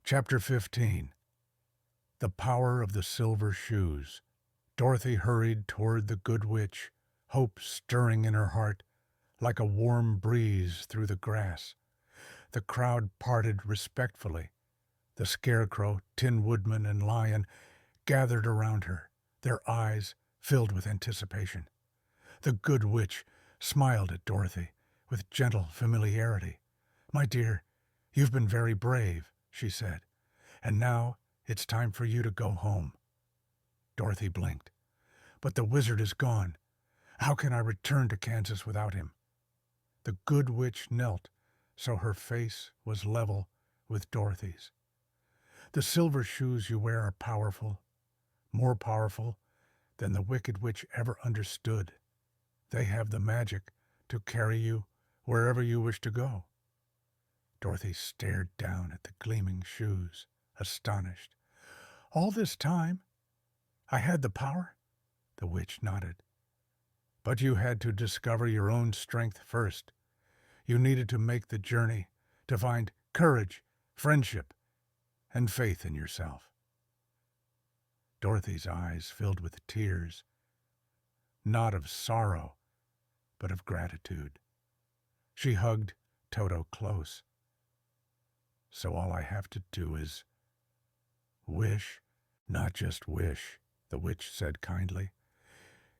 Chapter 15. The Power of the Silver Shoes. Dorothy hurried toward the good witch, hope stirring in her heart like a warm breeze through the grass. The crowd parted respectfully. The Scarecrow, Tin Woodman, and Lion gathered around her, their eyes filled with anticipation. The good witch smiled at Dorothy with gentle familiarity. "My dear, you've been very brave," she said, "and now it's time for you to go home." Dorothy blinked. "But the wizard is gone. How can I return to Kansas without him?" The good witch knelt, so her face was level with Dorothy's. "The silver shoes you wear are powerful, more powerful than the wicked witch ever understood. They have the magic to carry you wherever you wish to go." Dorothy stared down at the gleaming shoes, astonished. "All this time, I had the power?" The witch nodded. "But you had to discover your own strength first. You needed to make the journey, to find courage, friendship, and faith in yourself." Dorothy's eyes filled with tears, not of sorrow, but of gratitude. She hugged Toto close. "So all I have to do is wish?" "Not just wish," the witch said kindly.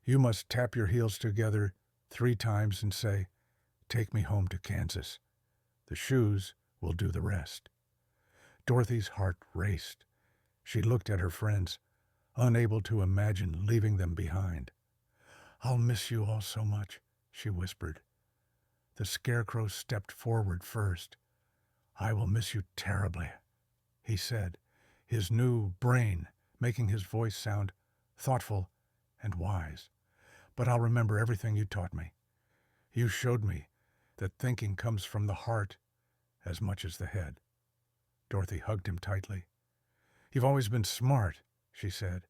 "You must tap your heels together 3 times and say, 'Take me home to Kansas.' The shoes will do the rest." Dorothy's heart raced. She looked at her friends, unable to imagine leaving them behind. "I'll miss you all so much," she whispered. The Scarecrow stepped forward first. "I will miss you terribly," he said, his new brain making his voice sound thoughtful and wise. "But I'll remember everything you taught me. You showed me that thinking comes from the heart as much as the head." Dorothy hugged him tightly. "You've always been smart," she said.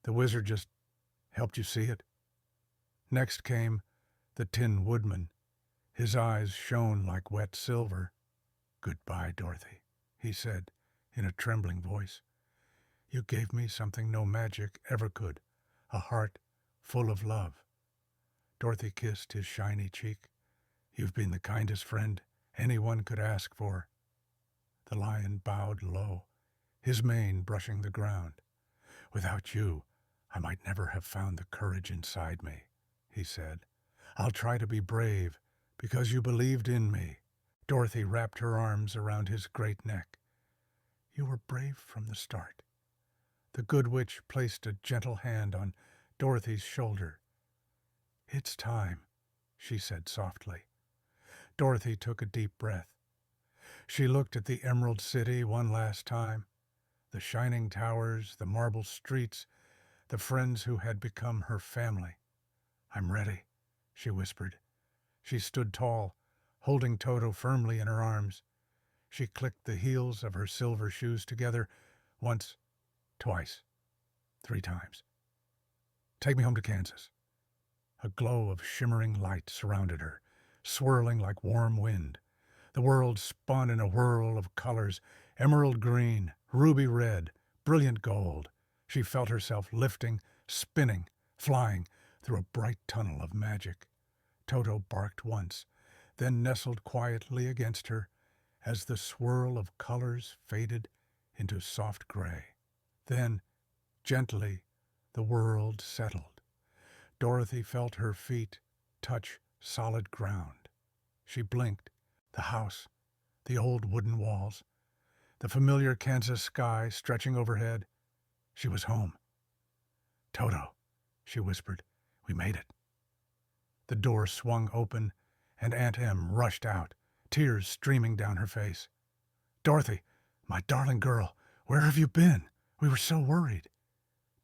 "The wizard just helped you see it." Next came the Tin Woodman. His eyes shone like wet silver. "Goodbye, Dorothy," he said in a trembling voice. "You gave me something no magic ever could, a heart full of love." Dorothy kissed his shiny cheek. "You've been the kindest friend anyone could ask for." The lion bowed low, his mane brushing the ground. "Without you, I might never have found the courage inside me," he said. "I'll try to be brave because you believed in me." Dorothy wrapped her arms around his great neck. "You were brave from the start." The good witch placed a gentle hand on Dorothy's shoulder. "It's time," she said softly. Dorothy took a deep breath. She looked at the Emerald City one last time, the shining towers, the marble streets, the friends who had become her family. "I'm ready," she whispered. She stood tall, holding Toto firmly in her arms. She clicked the heels of her silver shoes together, once, twice, 3 times. "Take me home to Kansas." A glow of shimmering light surrounded her, swirling like warm wind. The world spun in a whirl of colors, emerald green, ruby red, brilliant gold. She felt herself lifting, spinning, flying through a bright tunnel of magic. Toto barked once, then nestled quietly against her as the swirl of colors faded into soft gray. Then, gently, the world settled. Dorothy felt her feet touch solid ground. She blinked. The house, the old wooden walls, the familiar Kansas sky stretching overhead. She was home. "Toto," she whispered, "we made it." The door swung open, and Aunt Em rushed out, tears streaming down her face. "Dorothy, my darling girl, where have you been? We were so worried."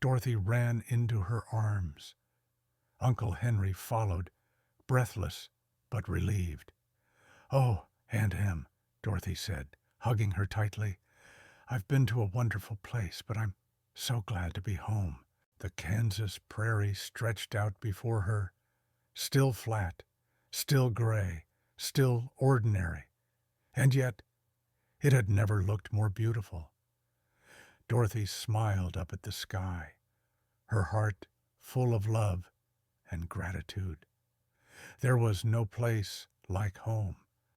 Dorothy ran into her arms. Uncle Henry followed, breathless but relieved. "Oh, Aunt Em," Dorothy said, hugging her tightly. "I've been to a wonderful place, but I'm so glad to be home." The Kansas prairie stretched out before her, still flat, still gray, still ordinary. And yet It had never looked more beautiful. Dorothy smiled up at the sky, her heart full of love and gratitude. There was no place like home.